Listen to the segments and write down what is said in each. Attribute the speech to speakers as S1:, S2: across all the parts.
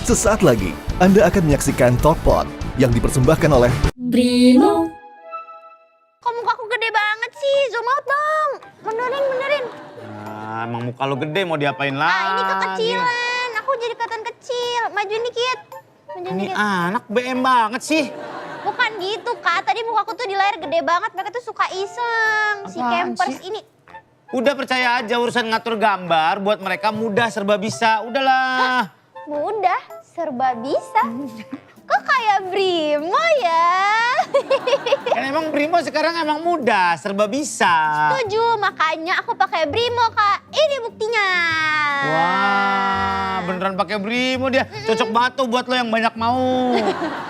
S1: Sesaat lagi, Anda akan menyaksikan TalkPod yang dipersembahkan oleh
S2: Brimo.
S3: Kok muka aku gede banget sih? Zoom out dong. Benerin.
S4: Nah, emang muka lu gede mau diapain lagi?
S3: Ini kekecilan. Aku jadi kelihatan kecil. Majuin dikit.
S4: Ini anak BM banget sih.
S3: Bukan gitu, Kak. Tadi muka aku tuh di layar gede banget. Mereka tuh suka iseng. Si
S4: Apaan
S3: campers
S4: sih?
S3: ini.
S4: Udah percaya aja urusan ngatur gambar buat mereka mudah serba bisa. Udahlah.
S3: Mudah, serba bisa. Kok kayak Brimo ya?
S4: Kan emang Brimo sekarang emang mudah serba bisa.
S3: Setuju, makanya aku pakai Brimo, Kak. Ini buktinya.
S4: Wah, beneran pakai Brimo dia. Cocok banget tuh buat lo yang banyak mau.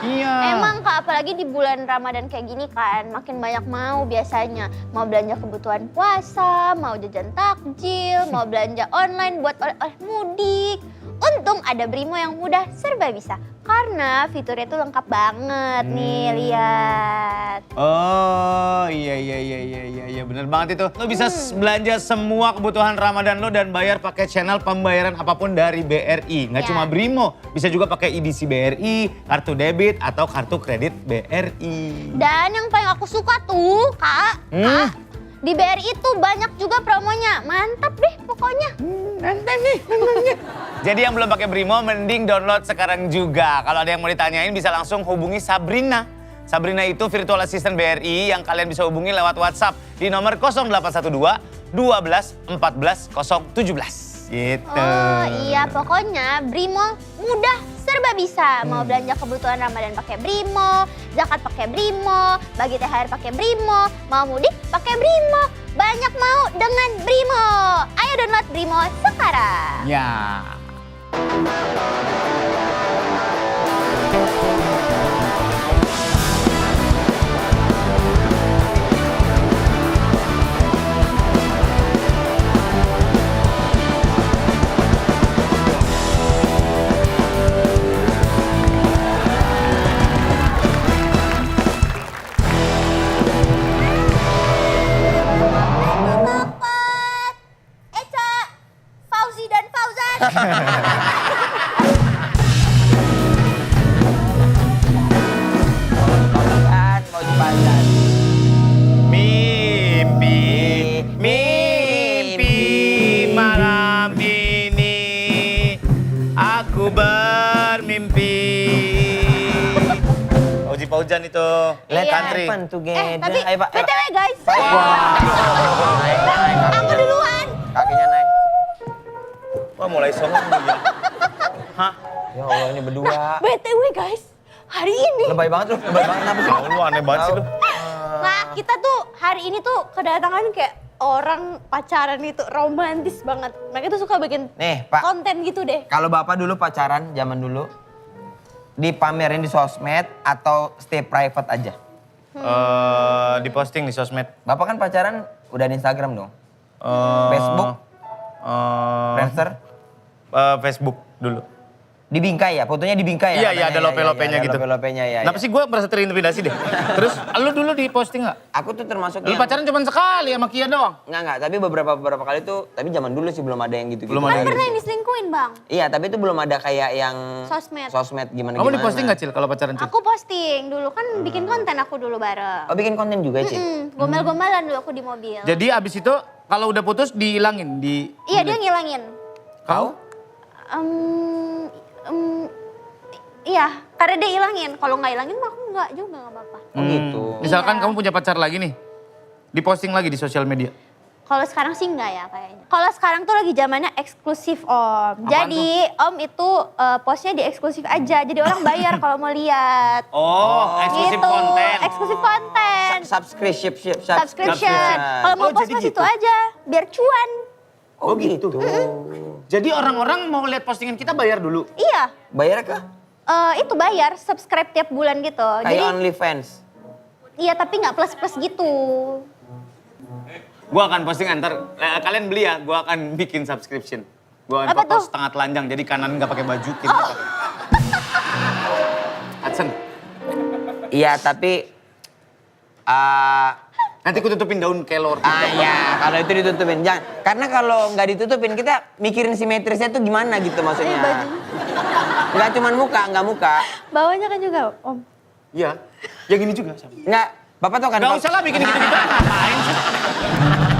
S4: Iya.
S3: Emang Kak, apalagi di bulan Ramadan kayak gini kan, makin banyak mau biasanya. Mau belanja kebutuhan puasa, mau jajan takjil, mau belanja online buat oleh-oleh mudik. Untung ada Brimo yang mudah serba bisa. Karena fiturnya tuh lengkap banget nih, lihat.
S4: Oh iya bener banget itu. Lo bisa belanja semua kebutuhan Ramadan lo dan bayar pakai channel pembayaran apapun dari BRI. Nggak
S3: Ya.
S4: cuma Brimo, bisa juga pakai EDC BRI, kartu debit atau kartu kredit BRI.
S3: Dan yang paling aku suka tuh, Kak, di BRI itu banyak juga promonya. Mantap deh pokoknya.
S4: Nantang nih. Jadi yang belum pakai Brimo mending download sekarang juga. Kalau ada yang mau ditanyain bisa langsung hubungi Sabrina. Sabrina itu virtual assistant BRI yang kalian bisa hubungi lewat WhatsApp di nomor 0812 12 14 017. Gitu.
S3: Oh iya, pokoknya Brimo mudah serba bisa. Mau belanja kebutuhan Ramadan pakai Brimo, zakat pakai Brimo, bagi THR pakai Brimo, mau mudik pakai Brimo. Banyak mau dengan Brimo. Ayo download Brimo sekarang.
S4: Ya.
S3: Bapak, Eca, Fauzi dan Fauzan.
S5: Kan mau dipasang.
S4: Mimpi malam ini aku bermimpi. Oji Paujan itu.
S5: Let's
S4: Country.
S5: have fun together.
S3: Tapi
S5: Ayo, Pak.
S3: BTW guys,
S5: Naik.
S3: aku duluan.
S5: Kakinya naik.
S4: Wah mulai songong dia. Hah?
S5: Ya Allah ini berdua.
S3: BTW guys, hari ini.
S5: Lebay banget lu. Lebay banget. Kenapa sih?
S4: Lu aneh banget sih lu.
S3: Nah, kita tuh hari ini tuh kedatangan kayak orang pacaran itu romantis banget. Mereka tuh suka bikin
S5: Nih, Pak.
S3: konten gitu deh.
S5: Kalau Bapak dulu pacaran zaman dulu dipamerin di sosmed atau stay private aja?
S4: Diposting di sosmed.
S5: Bapak kan pacaran udah di Instagram dong? Facebook? Friendster?
S4: Facebook dulu.
S5: Di Bingkai ya? Fotonya di Bingkai ya?
S4: Iya, ada lope-lopenya gitu.
S5: Ada lope-lopenya ya.
S4: Kenapa sih gue merasa terintimidasi deh? Terus lu dulu diposting nggak?
S5: Aku tuh termasuk
S4: Lu
S5: yang...
S4: pacaran cuma sekali sama Kia doang?
S5: Enggak, tapi beberapa kali tuh, tapi zaman dulu sih belum ada yang gitu-gitu.
S4: Belum ada
S3: Kan
S4: yang
S3: pernah yang diselingkuhin bang.
S5: Iya, tapi itu belum ada kayak yang...
S3: Sosmed.
S5: Sosmed gimana-gimana.
S4: Kamu diposting nggak Cil kalau pacaran Cil?
S3: Aku posting dulu kan bikin konten aku dulu bareng.
S5: Oh, bikin konten juga, Ci?
S3: Gombal-gombalan dulu aku di mobil.
S4: Jadi abis itu kalau udah putus dihilangin di...
S3: Iya dia ngilangin.
S4: Kau?
S3: Iya, karena dia ilangin. Kalau nggak ilangin mah aku nggak juga nggak apa-apa.
S5: Oh gitu.
S4: Misalkan
S3: Iya.
S4: kamu punya pacar lagi nih, diposting lagi di sosial media.
S3: Kalau sekarang sih enggak ya kayaknya. Kalau sekarang tuh lagi zamannya eksklusif Om. Jadi Om itu postnya di eksklusif aja. Jadi orang bayar kalau mau lihat.
S4: Oh, eksklusif
S3: Gitu.
S4: konten.
S3: Eksklusif konten. Subscription. Kalau mau
S4: Oh,
S3: post
S4: jadi gitu.
S3: itu aja, biar cuan.
S5: Oh gitu.
S4: Jadi orang-orang mau lihat postingan kita bayar dulu.
S3: Iya,
S5: Bayar kah?
S3: itu bayar subscribe tiap bulan gitu.
S5: Kayak
S3: Jadi
S5: OnlyFans?
S3: iya tapi nggak plus-plus gitu.
S4: Gua akan posting antar, kalian beli ya, gua akan bikin subscription. Gua akan
S3: Apa
S4: foto
S3: tuh?
S4: setengah telanjang, jadi kanan nggak pakai baju, kiri nggak pakai. Adsen,
S5: Iya, tapi...
S4: nanti ku tutupin daun kelor.
S5: ya, kalau itu ditutupin. Jangan, karena kalau nggak ditutupin kita mikirin simetrisnya tuh gimana gitu maksudnya.
S3: Baju.
S5: Nggak cuma muka, nggak muka.
S3: Bawahnya kan juga, Om.
S4: Iya, yang ini juga sama.
S5: Nggak, Bapak tau kan.
S4: Gak usah lah bikin gitu-gitu, ngapain sih?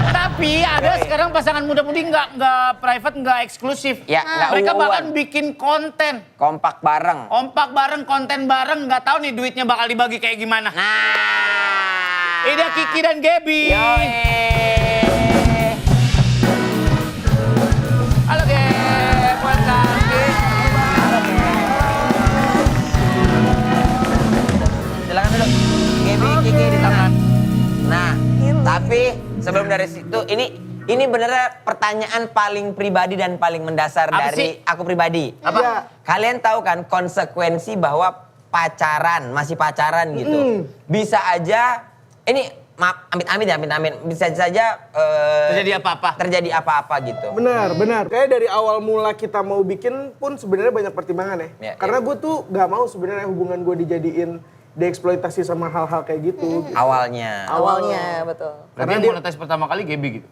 S4: Tapi ada sekarang pasangan muda-mudi nggak private, nggak eksklusif.
S5: Ya, nggak
S4: Mereka
S5: uwan.
S4: bahkan bikin konten.
S5: Kompak bareng.
S4: Kompak bareng, konten bareng, nggak tahu nih duitnya bakal dibagi kayak gimana.
S5: Nah.
S4: Ini Kiki dan Gaby. Halo Gab, welcome.
S5: Silakan dulu. Gaby, Kiki di tangan. Nah, tapi sebelum dari situ, ini beneran pertanyaan paling pribadi dan paling mendasar
S4: Apa
S5: dari
S4: sih?
S5: aku pribadi.
S4: Apa?
S5: Kalian tahu kan konsekuensi bahwa pacaran, masih pacaran gitu. Bisa aja, ini maaf, amit-amit, bisa saja
S4: Terjadi apa-apa.
S5: terjadi apa-apa gitu.
S2: Benar. Kayak dari awal mula kita mau bikin pun sebenarnya banyak pertimbangan ya.
S5: Ya,
S2: Karena gue tuh gak mau sebenarnya hubungan gue dijadiin dieksploitasi sama hal-hal kayak gitu.
S5: Awalnya.
S6: Awalnya, betul.
S4: Karena yang monetis pertama kali Gaby gitu.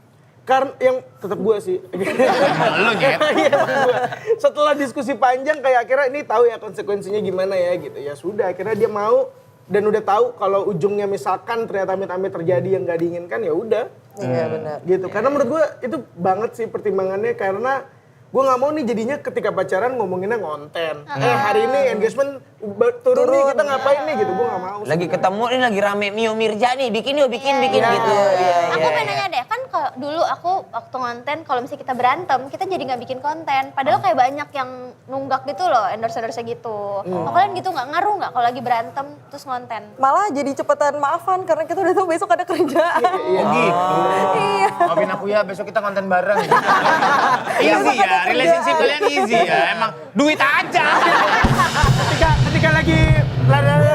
S2: Karena yang tetap gue sih.
S4: Lu Nyet.
S2: Iya, gua. Setelah diskusi panjang kayak akhirnya ini tahu ya konsekuensinya gimana ya gitu. Ya sudah akhirnya dia mau dan udah tahu kalau ujungnya misalkan ternyata amit-amit terjadi yang gak diinginkan ya udah.
S6: Iya benar.
S2: Gitu. Karena menurut gue itu banget sih pertimbangannya karena gue nggak mau nih jadinya ketika pacaran ngomonginnya ngonten. Hari ini engagement turun nih kita ngapain nih gitu. Gue nggak mau.
S5: Lagi ketemu nih lagi rame Mio Mirja nih, bikin bikin
S2: Iya.
S5: gitu.
S3: Aku pengen nanya deh, kan kalau dulu aku waktu ngonten kalau misalnya kita berantem, kita jadi nggak bikin konten. Padahal kayak banyak yang nunggak gitu loh, endorse-endorse gitu. Kalau kalian gitu nggak ngaruh nggak kalau lagi berantem terus ngonten?
S6: Malah jadi cepetan maafan karena kita udah tahu besok ada kerjaan.
S4: Oh gitu.
S6: Iya.
S4: Maafin aku ya, besok kita konten bareng. Easy ya, relationship kalian easy ya. Emang duit aja.
S2: Ketika lagi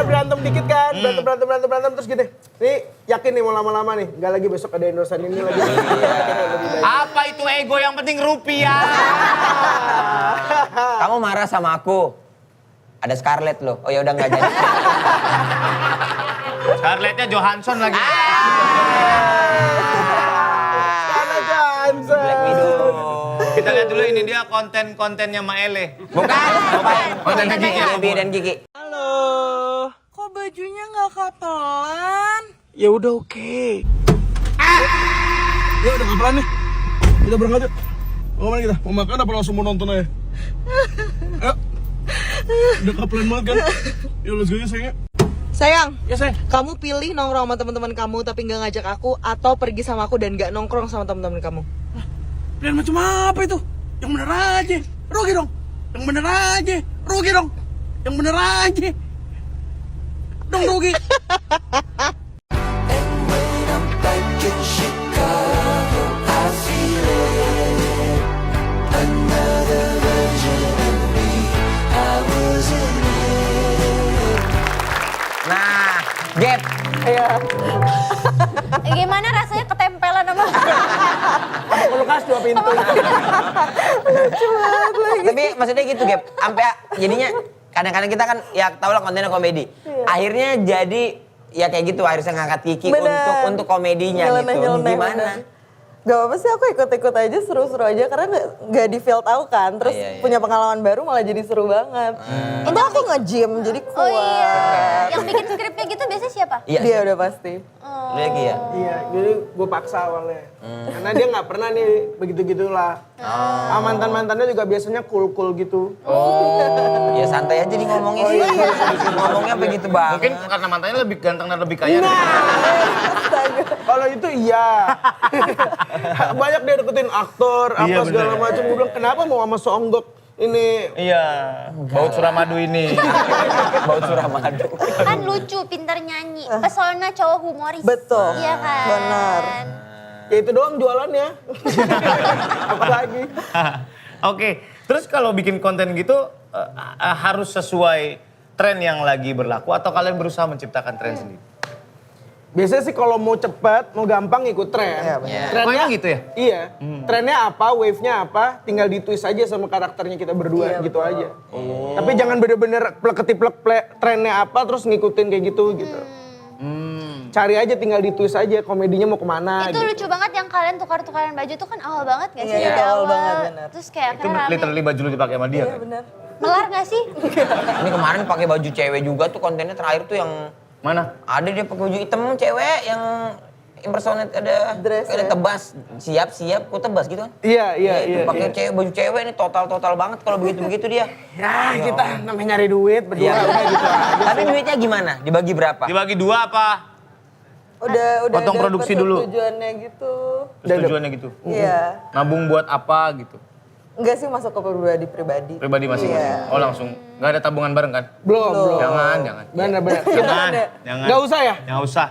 S2: berantem dikit kan, berantem terus gini. Nih yakin nih mau lama-lama nih, nggak lagi besok ada endorsean ini lagi.
S4: Apa itu ego, yang penting rupiah.
S5: Kamu marah sama aku. Ada Scarlett loh. Oh ya udah nggak jadi.
S4: Scarlettnya Johansson lagi.
S2: Karena Johansson.
S5: Black Widow.
S4: Kita lihat dulu ini dia konten-kontennya Maele.
S5: Bukan.
S4: Kontennya Kiki.
S5: Gaby dan Kiki.
S6: Kok bajunya nggak kapelan?
S2: Ya udah oke. Ya udah kapan nih? Kita berangkat yuk. Mau kemana kita? Mau makan apa langsung mau nonton aja? Ayo. Udah kapelan banget kan? Yuk let's go ya sayang.
S6: Sayang,
S2: Ya sayang.
S6: kamu pilih nongkrong sama teman-teman kamu tapi nggak ngajak aku atau pergi sama aku dan nggak nongkrong sama teman-teman kamu?
S2: Pilihan macam apa itu? Yang bener aja. Rugi dong. Yang bener aja. Rugi dong. Yang bener aja. Dong rugi.
S5: Nah, Gap.
S3: Gimana rasanya ketempelan sama
S2: Kulkas 2 pintu.
S5: Tapi maksudnya gitu Gap. Sampai jadinya kadang-kadang kita kan ya tau lah kontennya komedi. Akhirnya jadi ya kayak gitu harusnya ngangkat Kiki
S6: Bener.
S5: untuk komedinya gitu.
S6: Nyeleneh,
S5: Gimana?
S6: bener. Gak apa-apa sih, aku ikut-ikut aja, seru-seru aja karena nggak di feel tahu kan. Terus
S5: Iya.
S6: punya pengalaman baru malah jadi seru banget. Itu aku nge-gym jadi kuat.
S3: Oh iya, yang bikin skripnya gitu biasanya siapa?
S5: Iya.
S6: Dia udah pasti.
S5: Lu lagi ya?
S2: Iya, jadi gue paksa awalnya. Karena dia nggak pernah nih begitu-gitulah. Mantan-mantannya juga biasanya cool-cool gitu.
S5: Ya santai aja nih ngomongnya sih. Ngomongnya begitu banget.
S4: Mungkin karena mantannya lebih ganteng dan lebih kaya.
S2: Kalau itu iya. Banyak dia deketin aktor, apa
S4: Iya,
S2: segala
S4: bener.
S2: macam. Gue bilang kenapa mau sama Songgok ini?
S4: Iya, baut suramadu ini.
S5: Baut suramadu.
S3: Kan lucu, pintar nyanyi, pesona cowok humoris.
S6: Betul.
S3: Iya kan?
S6: Benar.
S2: Ya itu doang jualannya. Apalagi.
S4: Oke, terus kalau bikin konten gitu harus sesuai tren yang lagi berlaku atau kalian berusaha menciptakan tren sendiri?
S2: Biasanya sih kalau mau cepat, mau gampang ikut tren.
S6: Iya, benar.
S2: Trennya
S4: Oh, gitu ya?
S2: Iya. Trennya apa, wave-nya apa, tinggal ditwist aja sama karakternya kita berdua
S6: Iya,
S2: gitu aja. Tapi jangan bener-bener plek-ketiplek trennya apa terus ngikutin kayak gitu. Cari aja tinggal ditwist aja komedinya mau kemana
S3: Itu
S2: gitu.
S3: lucu banget yang kalian tukar-tukaran baju tuh kan awal banget gak sih?
S6: Iya,
S3: Dari
S6: awal banget, bener.
S3: Terus kayak
S4: Itu
S3: akhirnya rame.
S4: literally baju lu dipakai sama dia
S6: Iya
S4: kan?
S6: benar.
S3: Melar gak sih?
S5: Ini kemarin pakai baju cewek juga tuh kontennya terakhir tuh yang
S4: Mana?
S5: ada dia pakai baju hitam cewek yang impersonate ada
S6: Dress
S5: ada
S6: ya?
S5: tebas siap kok tebas gitu kan.
S2: Iya.
S5: Pakai cewek baju cewek ini total banget kalau begitu dia.
S2: Ya, kita namanya nyari duit berdua
S5: Iya.
S2: udah gitu aja.
S5: Tapi duitnya gimana? Dibagi berapa?
S4: Dibagi 2 apa?
S6: Udah
S4: Potong
S6: dapet
S4: produksi dulu.
S6: tujuannya gitu.
S4: Tujuannya gitu.
S6: Iya.
S4: Nabung buat apa gitu?
S6: Enggak sih masuk ke pribadi.
S4: Pribadi masing-masing.
S6: Iya.
S4: Oh langsung. Nggak ada tabungan bareng kan?
S2: Belum.
S4: Jangan.
S2: Bener.
S4: Jangan.
S2: Nggak usah ya?
S4: Nggak usah.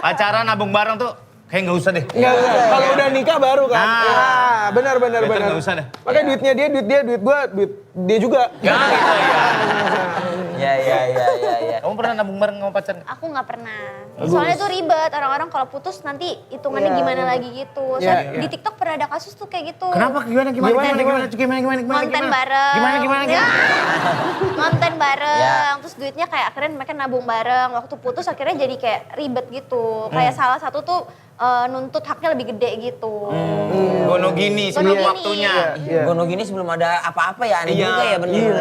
S4: Pacaran nabung bareng tuh kayak nggak usah deh.
S2: Nggak usah. Kalau udah nikah baru kan?
S4: Nah.
S2: Ah, benar.
S4: Better nggak usah dah.
S2: Makanya duitnya dia, duit gua, duit dia juga.
S4: Ya gitu ya.
S5: Ya.
S4: Kamu pernah nabung bareng sama pacar nggak?
S3: Aku nggak pernah. Soalnya tuh ribet, orang-orang kalau putus nanti hitungannya
S6: Iya,
S3: gimana
S6: bener.
S3: lagi gitu. Soalnya
S2: Iya.
S3: di TikTok pernah ada kasus tuh kayak gitu.
S4: Kenapa? Gimana?
S3: Konten bareng.
S4: Gimana?
S3: Ya. Konten bareng.
S5: Ya.
S3: Terus duitnya kayak akhirnya mereka nabung bareng. Waktu putus akhirnya jadi kayak ribet gitu. Kayak salah satu tuh nuntut haknya lebih gede gitu.
S4: Gono gini sebelum
S3: Gono gini.
S4: waktunya.
S2: Iya.
S5: Gono gini sebelum ada apa-apa ya aneh
S4: Iya.
S5: juga ya bener.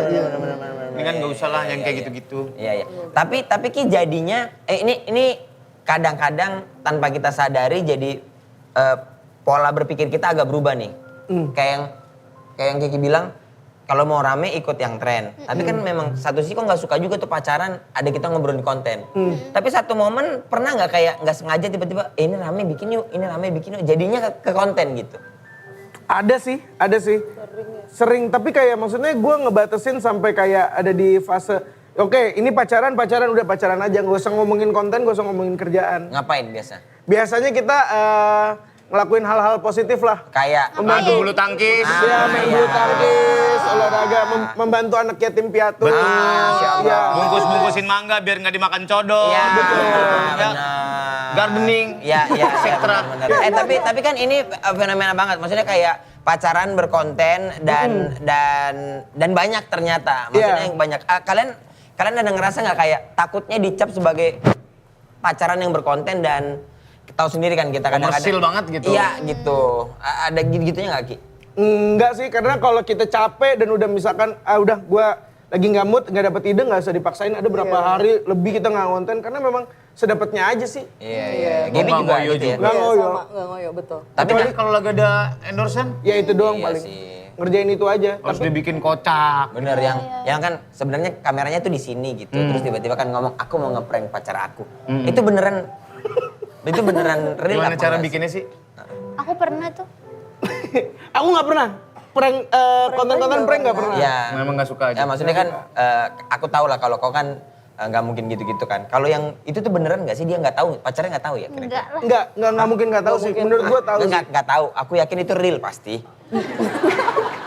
S4: Ini kan nggak usah lah yang kayak gitu-gitu.
S5: Iya. Tapi Ki jadinya ini kadang-kadang tanpa kita sadari jadi pola berpikir kita agak berubah nih. Kayak yang Kiki bilang kalau mau rame ikut yang tren. Tapi kan memang satu sisi kok nggak suka juga tuh pacaran ada kita ngobrolin konten. Tapi satu momen pernah nggak kayak nggak sengaja tiba-tiba ini rame bikin yuk, jadinya ke konten gitu.
S2: Ada sih. Sering, tapi kayak maksudnya gue ngebatasin sampai kayak ada di fase, oke, ini pacaran udah pacaran aja, gak usah ngomongin konten, gak usah ngomongin kerjaan.
S5: Ngapain biasa?
S2: Biasanya kita ngelakuin hal-hal positif lah.
S5: Kayak
S4: Membantu bulu tangkis.
S2: Ya, main bulu tangkis, olahraga, membantu anak yatim piatu.
S4: Betul.
S5: Masya Allah.
S2: Ya.
S4: Bungkus-bungkusin mangga biar nggak dimakan codong.
S5: Ya,
S4: Betul.
S5: benar.
S4: Gardening.
S5: Ya,
S4: Setra.
S5: benar. Tapi kan ini fenomena banget. Maksudnya kayak pacaran berkonten dan banyak ternyata. Maksudnya
S2: Iya.
S5: yang banyak. Kalian ada ngerasa nggak kayak takutnya dicap sebagai pacaran yang berkonten dan tahu sendiri kan kita kadang-kadang.
S4: Komersil banget gitu.
S5: Iya gitu. Ada gitu-gitunya nggak Ki?
S2: Enggak sih, karena kalau kita capek dan udah misalkan, udah gue lagi nggak mood, nggak dapet ide, nggak usah dipaksain. Ada berapa hari lebih kita nggak konten, karena memang sedapatnya aja sih.
S5: Iya.
S4: Gaby
S5: Gaby juga
S4: ngoyo
S5: gitu ya.
S4: juga.
S2: Nggak ngoyo.
S6: Nggak ngoyo, betul.
S5: Tapi
S4: Kecuali kalau lagi ada endorsean,
S2: Ya itu doang
S5: Iya
S2: paling.
S5: sih.
S2: Ngerjain itu aja.
S4: harus dibikin kocak.
S5: bener yang kan sebenarnya kameranya tuh di sini gitu. Terus tiba-tiba kan ngomong aku mau ngeprank pacar aku. Itu beneran real
S4: Gimana
S5: apa
S4: cara
S5: nggak sih?
S4: bikinnya sih?
S3: Aku pernah tuh.
S2: Aku nggak pernah. Prank, konten-konten prank nggak pernah.
S5: Ya.
S4: Memang nggak suka aja.
S5: Ya maksudnya kan aku tahu lah kalau kau kan nggak mungkin gitu-gitu kan. Kalau yang itu tuh beneran nggak sih dia nggak tahu, pacarnya nggak tahu ya kira-kira?
S3: Enggak lah.
S2: Nggak mungkin nggak tahu sih. Menurut gue tahu sih.
S5: Nggak tahu. Aku yakin itu real pasti.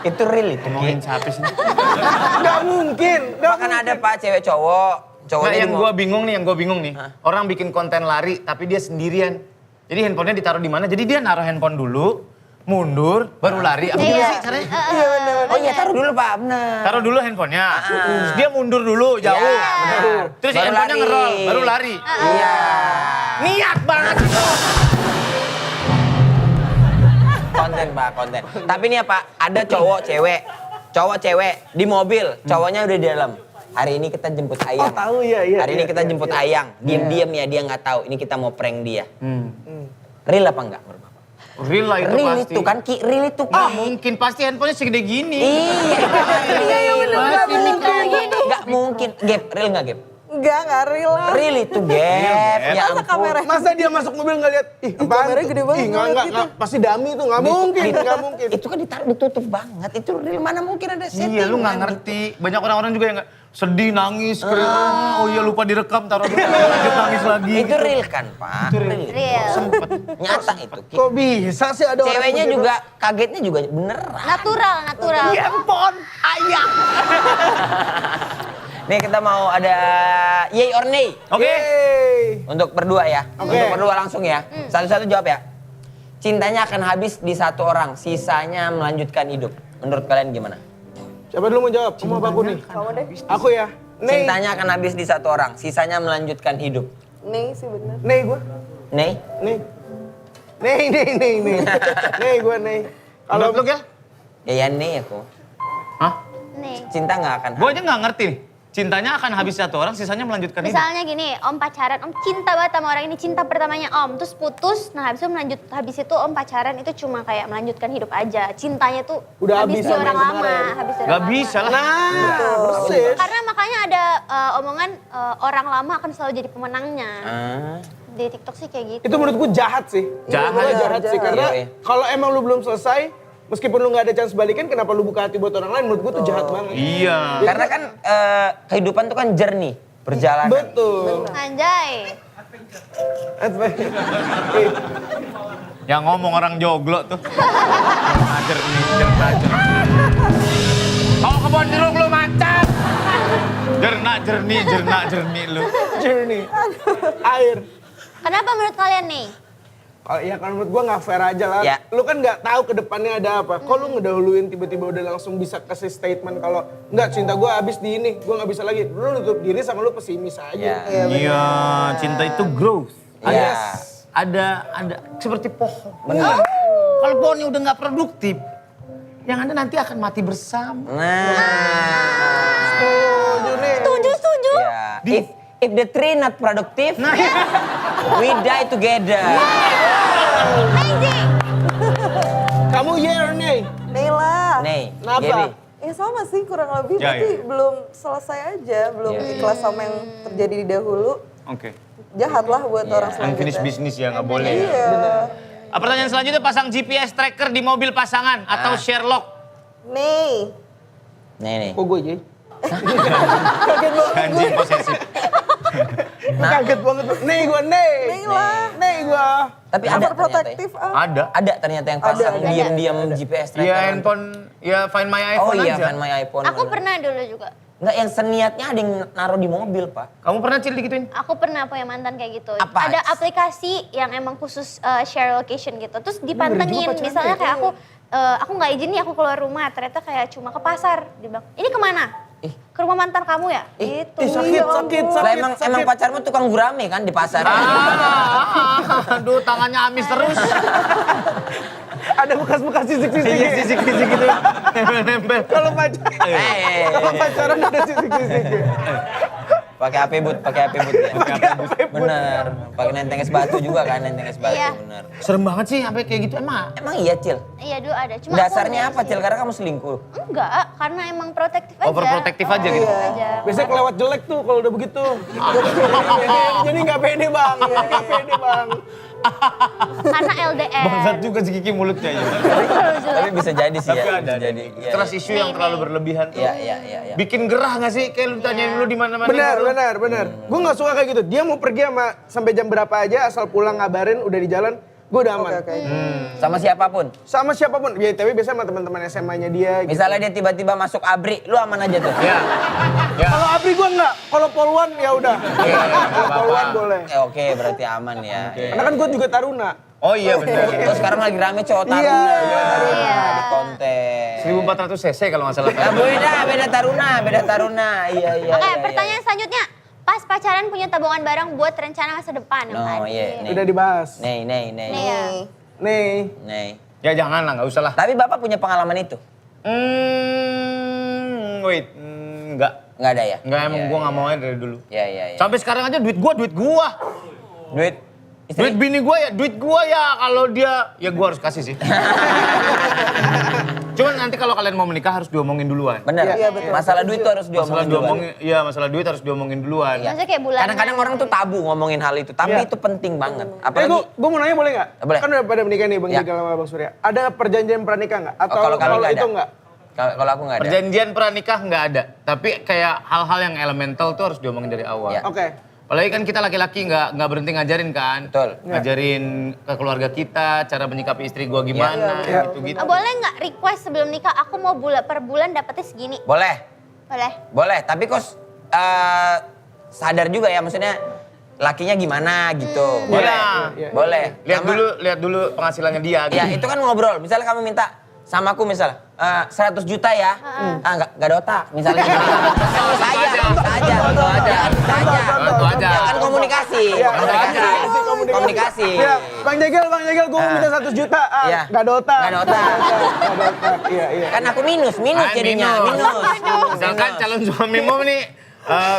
S5: Itu real itu.
S4: Ngomongin siapa sih?
S2: Nggak mungkin. Nggak
S5: Bahkan
S2: mungkin.
S5: ada pak cewek cowok.
S4: Nggak,
S5: Cowoknya
S4: yang gue bingung nih. Orang bikin konten lari tapi dia sendirian. Jadi handphonenya ditaruh di mana? Jadi dia naruh handphone dulu, mundur, baru lari. Apa gimana
S3: Iya.
S4: sih caranya?
S5: Oh iya taruh dulu pak, benar.
S4: Taruh dulu handphonenya. Terus dia mundur dulu jauh.
S5: Iya, benar.
S4: Terus
S5: Baru
S4: handphonenya
S5: lari.
S4: ngerol, baru lari.
S5: Iya.
S4: Niat banget.
S5: Konten pak, konten. Tapi nih ya pak, ada cowok cewek di mobil, cowoknya udah di dalam. Hari ini kita jemput Ayang.
S2: Oh, tahu, iya.
S5: Hari ini kita jemput Ayang. Diam-diam ya dia nggak tahu. Ini kita mau prank dia. Real apa enggak menurut Bapak?
S4: Real lah itu
S5: Real
S4: pasti.
S5: itu kan Ki, real itu Ki.
S4: Ah mungkin pasti handphonenya segede gini.
S5: Iya,
S4: Pasti
S5: Nggak mungkin. Gap, real nggak Gap?
S6: Nggak real lah.
S5: Real itu Gap. Ya
S6: Masa
S5: ampun.
S6: kamera?
S2: Masa dia masuk mobil nggak lihat? Ih, apaan
S6: kameranya
S2: tuh?
S6: gede banget
S2: Ih, nggak,
S6: gitu.
S2: pasti dummy tuh. Nggak mungkin, nggak mungkin.
S5: Itu kan ditutup banget. Itu real mana mungkin ada setting.
S4: Iya lu nggak ngerti. Banyak orang-orang juga yang nggak sedih, nangis, oh iya lupa direkam, taruh dulu, lanjut nangis lagi.
S5: Itu real kan Pak? Real.
S3: Real.
S5: Nyata itu Ki.
S2: Kok bisa sih ada orang
S5: Ceweknya
S2: begitu?
S5: juga kagetnya juga beneran.
S3: Natural.
S2: Handphone ayam.
S5: Nih kita mau ada yay or nay.
S4: Oke.
S2: Yeay.
S5: Untuk berdua ya.
S2: Oke.
S5: Untuk berdua langsung ya. Satu-satu jawab ya. Cintanya akan habis di satu orang, sisanya melanjutkan hidup. Menurut kalian gimana?
S2: Siapa dulu mau jawab? Kamu apa aku nih?
S6: Kamu deh.
S2: Aku ya. Nih.
S5: Cintanya akan habis di satu orang, sisanya melanjutkan hidup.
S6: Nih sih bener.
S2: Nih gue.
S5: Nih,
S2: Nih. Nih gue nih.
S4: Kalau lu Gel?
S5: ya nih aku.
S4: Hah?
S3: Nih.
S5: cinta nggak akan
S4: Gue aja nggak ngerti nih. Cintanya akan habis satu orang, sisanya melanjutkan hidup.
S3: Misalnya gini, Om pacaran, Om cinta banget sama orang ini, cinta pertamanya Om, terus putus, nah habis itu Om pacaran itu cuma kayak melanjutkan hidup aja. Cintanya tuh
S2: Udah
S3: habis
S2: habis
S3: di
S2: sama
S3: orang
S2: yang
S3: lama,
S2: kemarin.
S3: habis di orang
S4: Gak
S3: lama.
S4: bisa lah.
S2: Nah, persis.
S3: Karena makanya ada omongan orang lama akan selalu jadi pemenangnya. Di TikTok sih kayak gitu.
S2: Itu menurutku jahat sih.
S4: Jahat.
S2: Menurut gua jahat sih. Karena
S5: Iya.
S2: kalau emang lu belum selesai, meskipun lu gak ada chance balikin, kenapa lu buka hati buat orang lain? Menurut gua tuh jahat banget.
S4: Iya.
S5: Karena kan kehidupan tuh kan journey, perjalanan.
S2: Betul.
S3: Anjay.
S4: Yang ngomong orang joglo tuh. Jernak. Kalau kebon jeruk lu macet. Jernak lu.
S2: Journey. Air.
S3: Kenapa menurut kalian nih?
S2: Kalau ya kalau menurut gua nggak fair aja lah.
S5: Ya.
S2: Lu kan nggak tahu ke depannya ada apa. Kok lu ngedahuluin tiba-tiba udah langsung bisa kasih statement kalau nggak cinta gua habis di ini, gua nggak bisa lagi. Lu nutup diri sama lu pesimis aja.
S5: Ya.
S4: Iya, cinta itu growth.
S5: Iya.
S4: Ada seperti pohon.
S5: Benar.
S4: Kalau pohonnya udah nggak produktif, yang ada nanti akan mati bersama.
S5: Nah.
S3: Setuju.
S5: Ya. If the tree not productive, we die together.
S3: Amazing.
S2: Kamu yeah or nay?
S7: Nela.
S5: Nih,
S2: Kenapa?
S5: Gaby.
S7: Ya sama sih kurang lebih,
S4: Ya,
S7: tapi
S4: ya.
S7: belum selesai aja, belum ikhlas sama yang terjadi di dahulu.
S4: Oke.
S7: Jahat lah buat orang
S4: Unfinished
S7: selanjutnya.
S4: business ya nggak boleh.
S7: Iya.
S4: Pertanyaan selanjutnya, pasang GPS tracker di mobil pasangan atau Sherlock?
S7: Nih.
S5: Nih.
S2: Kok gue Jay?
S4: Anjing posesif.
S2: Kaget banget. Nih gua nih.
S7: lah.
S2: Nih gua.
S5: Tapi ada ternyata ya.
S7: Overprotective
S4: Ada.
S5: Ada ternyata yang pasang
S7: Ada.
S5: diam-diam GPS tracker.
S4: Iya handphone, ya Find My
S5: Oh
S4: iPhone
S5: iya,
S4: aja.
S5: Find My iPhone.
S3: Aku pernah dulu juga.
S5: Enggak, yang seniatnya ada yang naruh di mobil, Pak.
S4: Kamu pernah Cil digituin?
S3: Aku pernah punya mantan kayak gitu.
S5: Apa?
S3: Ada aplikasi yang emang khusus share location gitu. Terus dipantengin, misalnya kayak aku nggak izin nih aku keluar rumah. Ternyata kayak cuma ke pasar. Dia bilang, ini kemana? Ke rumah mantan kamu ya? Gitu.
S2: Sakit.
S5: Lah emang pacarmu tukang gurame kan di pasar.
S4: Aduh tangannya amis terus.
S2: Ada bekas-bekas sisik-sisik.
S4: Iya sisik-sisik gitu. Nempel-nempel.
S2: Kalau pacaran ada sisik-sisik.
S5: Pakai HP but ya. Bener. Pakai nenteng es batu juga kan, nenteng es batu,
S3: Iya.
S5: bener.
S4: Serem banget sih sampai kayak gitu emang.
S5: Emang iya, Cil?
S3: Iya dulu ada. Cuma aku
S5: Dasarnya
S3: enggak
S5: apa,
S3: sih.
S5: Cil? Karena kamu selingkuh.
S3: Enggak, karena emang protektif aja.
S4: Overprotective aja gitu.
S3: Aja.
S2: Biasanya kelewat jelek tuh kalau udah begitu. Jadi nggak pede bang.
S3: Karena LDR.
S4: Bangsat juga si Kiki mulutnya ya.
S5: Tapi bisa jadi sih
S4: Tapi
S5: ya.
S4: ada.
S5: Bisa jadi. Iya,
S4: Trust issue yang terlalu berlebihan tuh.
S5: Iya.
S4: Bikin gerah gak sih? Kayak lu ditanyain lu di mana-mana.
S2: Benar. Gue nggak suka kayak gitu. Dia mau pergi sampai jam berapa aja, asal pulang ngabarin udah di jalan, gue udah aman.
S5: Sama siapapun.
S2: Sama siapapun. Ya tapi biasanya sama teman-teman SMA-nya dia. Gitu.
S5: Misalnya dia tiba-tiba masuk ABRI, lu aman aja tuh.
S4: Ya.
S2: Kalau Abri gue enggak. Kalau Polwan ya udah. Kalau Polwan boleh.
S5: Oke, berarti aman ya.
S2: Karena kan gue juga Taruna.
S4: Oh iya benar.
S5: Terus sekarang lagi rame cowok Taruna.
S3: Iya.
S5: Di konten.
S4: 1400 cc kalau nggak salah.
S5: Nah, beda Taruna. Iya.
S3: Oke, pertanyaan selanjutnya. Pas pacaran punya tabungan bareng buat rencana masa depan yang
S5: No,
S3: tadi.
S5: iya.
S2: Udah dibahas.
S5: Nih.
S3: Nih ya.
S2: Nih.
S4: Ya jangan lah, nggak usah lah.
S5: Tapi Bapak punya pengalaman itu?
S4: Wait, enggak.
S5: Nggak ada ya?
S4: Enggak, emang gua nggak mau aja dari dulu.
S5: Iya.
S4: Sampai sekarang aja duit gua.
S5: Duit
S4: Duit bini gua ya kalau dia, ya gua harus kasih sih. Cuman nanti kalau kalian mau menikah harus diomongin duluan.
S5: Bener.
S7: Iya, betul.
S5: Masalah duit tuh harus diomongin duluan.
S4: Masalah duit harus diomongin duluan.
S3: Maksudnya kayak bulanan.
S5: Kadang-kadang orang tuh tabu ngomongin hal itu, tapi
S2: Iya.
S5: itu penting banget. Apalagi
S2: gue mau nanya boleh nggak?
S5: Boleh.
S2: Kan udah pada menikah nih Bang
S5: Ya.
S2: Jegal sama Bang Surya. Ada perjanjian pranikah nggak? Atau
S5: kalau kami nggak
S2: itu
S5: ada.
S2: nggak?
S5: Kalau aku nggak ada.
S4: Perjanjian pranikah nggak ada, tapi kayak hal-hal yang elemental tuh harus diomongin dari awal.
S5: Ya.
S2: Oke.
S4: Apalagi kan kita laki-laki nggak berhenti ngajarin kan.
S5: Betul.
S4: Ngajarin ke keluarga kita, cara menyikapi istri gua gimana,
S2: Iya.
S4: gitu-gitu.
S3: Boleh nggak request sebelum nikah, aku mau per bulan dapetnya segini?
S5: Boleh.
S3: Boleh?
S5: Tapi kok sadar juga ya, maksudnya lakinya gimana gitu. Boleh.
S4: Iya.
S5: Boleh.
S4: Lihat
S5: Sama-
S4: dulu penghasilannya dia.
S5: Ya
S4: gitu.
S5: itu kan ngobrol. Misalnya kamu minta sama aku misal 100 juta ya, nggak ada otak misalnya. Bisa aja. Kan komunikasi. Komunikasi.
S2: Iya, Bang Jegel, gue mau minta 100 juta.
S5: Iya.
S2: Gak ada otak.
S5: Nggak ada otak.
S2: Iya.
S5: Kan aku minus jadinya, minus.
S4: Misalkan calon suamimu nih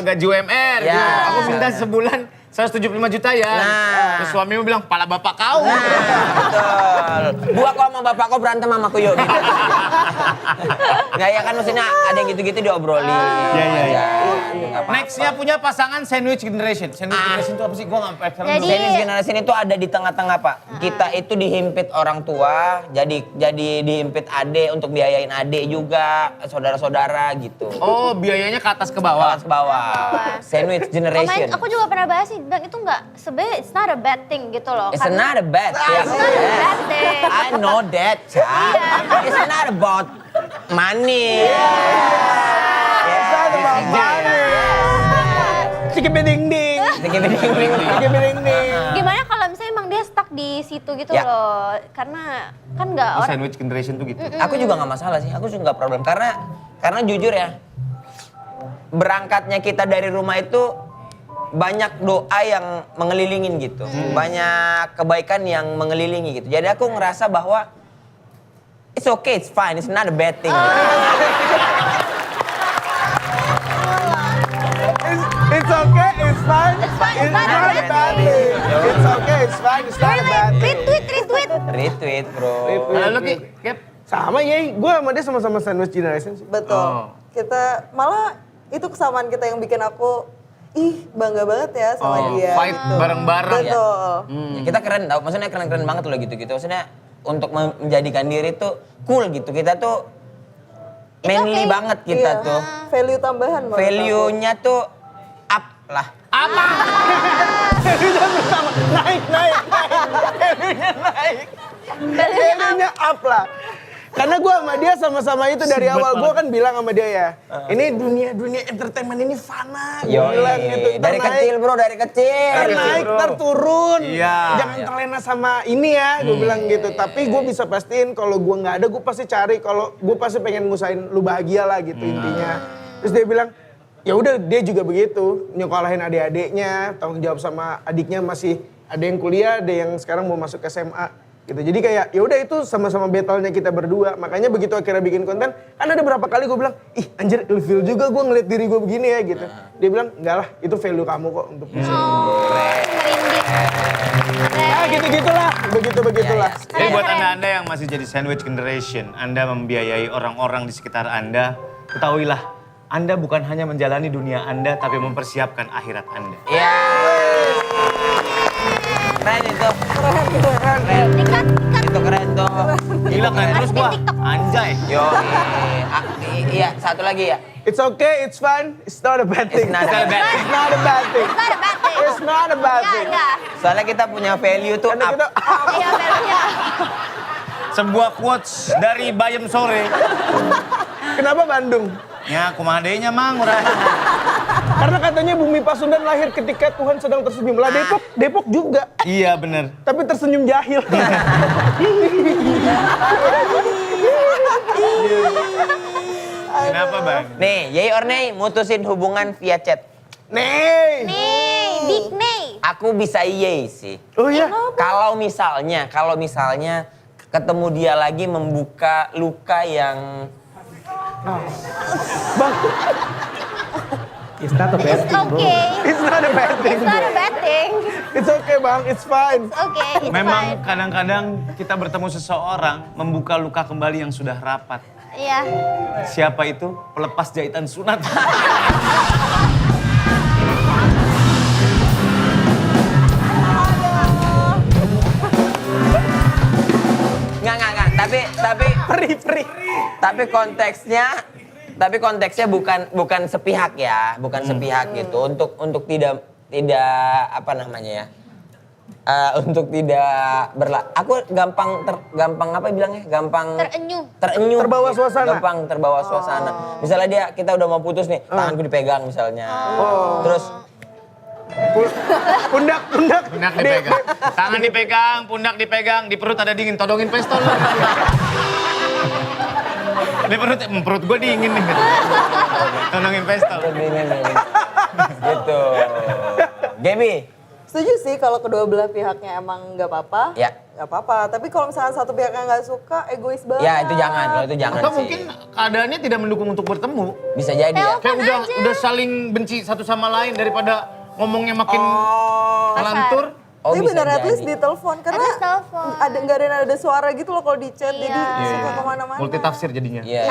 S4: gaji UMR,
S5: Ya.
S4: gitu. Aku minta sebulan 175 juta ya.
S5: Nah.
S4: Terus suamimu bilang, pala bapak kau.
S5: Betul. Gua kok sama bapak kok berantem sama aku yuk. Gitu. Nggak ya kan maksudnya ada yang gitu-gitu diobrolin.
S4: Iya.
S5: Nggak apa-apa.
S4: Nextnya punya pasangan sandwich generation. Sandwich generation itu apa sih? Gue nggak paham.
S3: Jadi-
S5: Sandwich generation itu ada di tengah-tengah Pak. Kita itu dihimpit orang tua, jadi dihimpit adik untuk biayain adik juga, saudara-saudara gitu.
S4: Oh, biayanya ke atas ke bawah.
S5: Atas ke bawah. Sandwich generation.
S3: Aku juga pernah bahas sih, bilang itu nggak, sebenarnya it's not a bad thing gitu loh.
S5: It's not a bad thing.
S3: It's not a bad thing.
S5: I know that, Cha.
S3: Iya.
S5: It's not about money.
S2: Cikibiding-ding.
S3: Gimana kalau misalnya emang dia stuck di situ gitu
S5: Ya.
S3: loh, karena kan nggak
S4: Oh,
S3: orang.
S4: sandwich generation tuh gitu.
S5: Aku juga nggak masalah sih, aku juga nggak problem karena jujur ya, berangkatnya kita dari rumah itu banyak doa yang mengelilingin gitu, banyak kebaikan yang mengelilingi gitu. Jadi aku ngerasa bahwa it's okay, it's fine, it's not a bad thing.
S2: It's okay, it's fine.
S3: It's not a bad
S2: thing. It's okay, it's fine, it's not a bad thing.
S3: Retweet.
S5: Retweet bro.
S4: Kalau lu Ki, Kep?
S2: Sama ya, gue sama dia sama-sama sandwich generation sih.
S7: Betul.
S4: Oh.
S7: Kita malah itu kesamaan kita yang bikin aku bangga banget ya sama dia.
S4: Fight
S7: gitu.
S4: bareng-bareng.
S7: Betul.
S5: Ya, kita keren tau, maksudnya keren-keren banget loh gitu-gitu. Maksudnya untuk menjadikan diri tuh cool gitu. Kita tuh manly
S3: okay.
S5: banget kita
S7: Iya.
S5: tuh.
S7: Value tambahan menurut aku.
S5: Value-nya tuh up lah.
S2: Naik. Value-nya up lah. Karena gue sama dia sama-sama itu dari awal. Gue kan bilang sama dia ya, ini dunia entertainment ini fana. Gue bilang gitu.
S5: Dari
S2: Ntar naik,
S5: kecil bro, dari kecil.
S2: ntar naik, ntar turun.
S4: Iya.
S2: Jangan terlena sama ini ya, gue bilang gitu. Tapi gue bisa pastiin kalau gue nggak ada, gue pasti cari. Kalau gue pasti pengen ngusahain lu bahagia lah gitu intinya. Terus dia bilang, ya udah dia juga begitu, nyekolahin adik-adiknya, tanggung jawab sama adiknya masih ada yang kuliah, ada yang sekarang mau masuk SMA. Gitu. Jadi kayak ya udah itu sama-sama battle-nya kita berdua. Makanya begitu akhirnya bikin konten, kan ada berapa kali gue bilang, ih anjir ilfil juga gue ngeliat diri gue begini ya gitu. Dia bilang, enggak lah itu value kamu kok untuk bisa.
S3: Merinding.
S2: Ya gitu-gitulah, begitu-begitulah.
S4: Jadi buat anda yang masih jadi sandwich generation, Anda membiayai orang-orang di sekitar Anda, ketahuilah, Anda bukan hanya menjalani dunia Anda, tapi mempersiapkan akhirat Anda.
S5: Iya. Keren itu. Keren.
S3: Dikat.
S5: Itu keren tuh.
S4: Gila kan, terus gua,
S3: TikTok.
S4: anjay.
S5: Yo, iya satu lagi ya.
S2: It's okay, it's fine, it's not a bad thing.
S5: It's not a bad thing.
S2: It's not a bad thing.
S3: It's not a bad thing.
S2: It's not a bad thing.
S3: Enggak.
S5: Soalnya kita punya value tuh
S2: Karena
S5: up.
S2: kita,
S3: Iya, value-nya.
S4: Sebuah quotes dari Bayem Sore.
S2: kenapa Bandung?
S4: Ya, kumadenya mang, udah.
S2: Karena katanya Bumi Pasundan lahir ketika Tuhan sedang tersenyum. Lah Depok juga.
S4: Iya bener.
S2: Tapi tersenyum jahil.
S4: Kenapa bang?
S5: Nih, yay or nay mutusin hubungan via chat.
S2: Nih.
S3: Nih, big nih.
S5: Aku bisa yay sih.
S2: Oh iya.
S5: Kalau misalnya ketemu dia lagi membuka luka yang
S2: Bang.
S3: It's okay.
S2: It's not a bad thing.
S3: It's not a bad thing.
S2: It's okay bang, it's fine.
S3: Okay, it's
S4: Memang
S3: fine.
S4: kadang-kadang kita bertemu seseorang membuka luka kembali yang sudah rapat.
S3: Iya.
S4: Siapa itu? Pelepas jahitan sunat.
S5: Nggak. Tapi konteksnya bukan sepihak ya, bukan sepihak gitu. Untuk tidak apa namanya ya? Untuk tidak aku gampang apa bilangnya? Gampang
S3: Terenyuh.
S2: Terbawa suasana.
S5: Gampang terbawa suasana. Misalnya kita udah mau putus nih, tanganku dipegang misalnya. Terus
S2: Pundak.
S4: Pundak dipegang. Tangan dipegang, pundak dipegang, di perut ada dingin, todongin pistol. Ini perut gue dingin nih. Tenangin pesta.
S5: Gitu. Gaby.
S7: Setuju sih kalau kedua belah pihaknya emang nggak apa-apa.
S5: Ya.
S7: Nggak apa-apa. Tapi kalau misalkan satu pihaknya nggak suka, egois banget.
S5: Ya itu jangan, kalau itu jangan
S4: Atau
S5: sih.
S4: mungkin keadaannya tidak mendukung untuk bertemu.
S5: Bisa jadi ya.
S4: Kayak udah saling benci satu sama lain daripada ngomongnya makin ngelantur.
S5: Oh,
S7: Tapi
S5: bisa
S7: bener at least
S5: jadi.
S7: ditelepon karena
S3: At least telepon.
S7: ada nggak ada nada suara gitu loh kalau di chat jadi suka kemana-mana.
S4: Multi tafsir jadinya.
S5: Iya.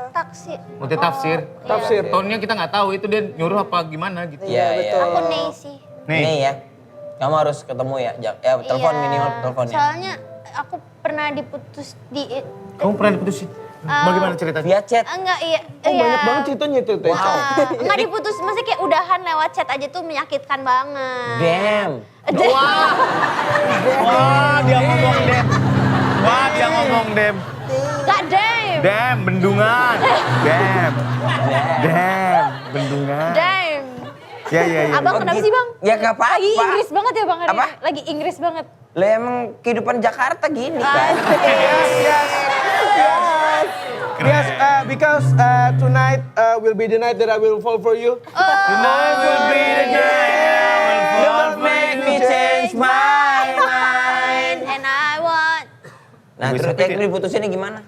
S3: Taksi.
S4: Multi tafsir.
S2: Tafsir.
S4: Tonnya kita nggak tahu itu dia nyuruh apa gimana gitu.
S5: Iya, iya.
S3: Aku nih sih.
S5: Nih ya. Kamu harus ketemu ya. Ya telepon
S3: Iya.
S5: minimal telepon ya.
S3: Soalnya aku pernah diputus di...
S4: Kamu pernah diputusin? Bagaimana ceritanya?
S5: Via chat.
S3: Enggak, iya.
S2: Oh banyak banget ceritanya itu teh.
S3: Enggak diputus, maksudnya kayak udahan lewat chat aja tuh menyakitkan banget.
S5: Damn.
S4: Wah, dia ngomong Dem. Wah, dia ngomong Dem.
S3: Gak damn.
S4: Dem, bendungan. Dem. Dem, bendungan.
S3: Damn.
S4: Ya.
S3: Abang kenapa sih bang?
S5: Ya nggak apa-apa.
S3: Lagi Inggris banget ya bang hari
S5: Apa?
S3: ini? Lagi Inggris banget.
S5: Lah emang kehidupan Jakarta gini kan.
S2: Yes, because tonight will be the night that I will fall for you.
S4: Tonight will be the night.
S5: Don't make me change my mind.
S3: And I want...
S5: Nah terus kayak diputusinnya gimana?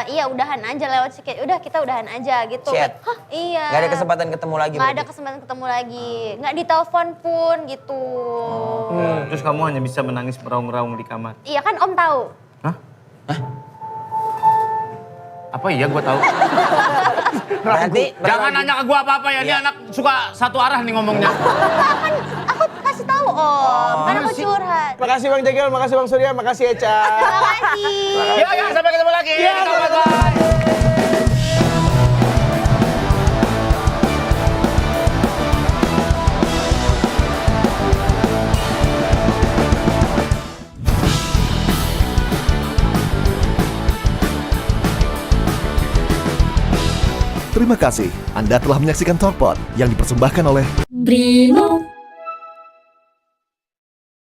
S3: Iya udahan aja lewat sih kayak udah kita udahan aja gitu.
S5: Chat?
S3: Hah iya.
S5: Gak ada kesempatan ketemu lagi
S3: Nggak ada
S5: berarti?
S3: kesempatan ketemu lagi. Nggak ditelepon pun gitu.
S4: Terus kamu hanya bisa menangis meraung-raung di kamar.
S3: Iya kan om tahu.
S4: Hah? Apa iya gua tahu?
S5: Berarti
S4: Jangan nanya ke gua apa-apa ya, dia anak suka satu arah nih ngomongnya.
S3: Kan aku kasih tahu om. Kan aku curhat.
S2: Makasih Bang Jagel, makasih Bang Surya, makasih Eca.
S3: Terima kasih.
S4: Ya, sampai ketemu lagi. Bye-bye.
S1: Terima kasih Anda telah menyaksikan Talkpot yang dipersembahkan oleh
S8: Brimo.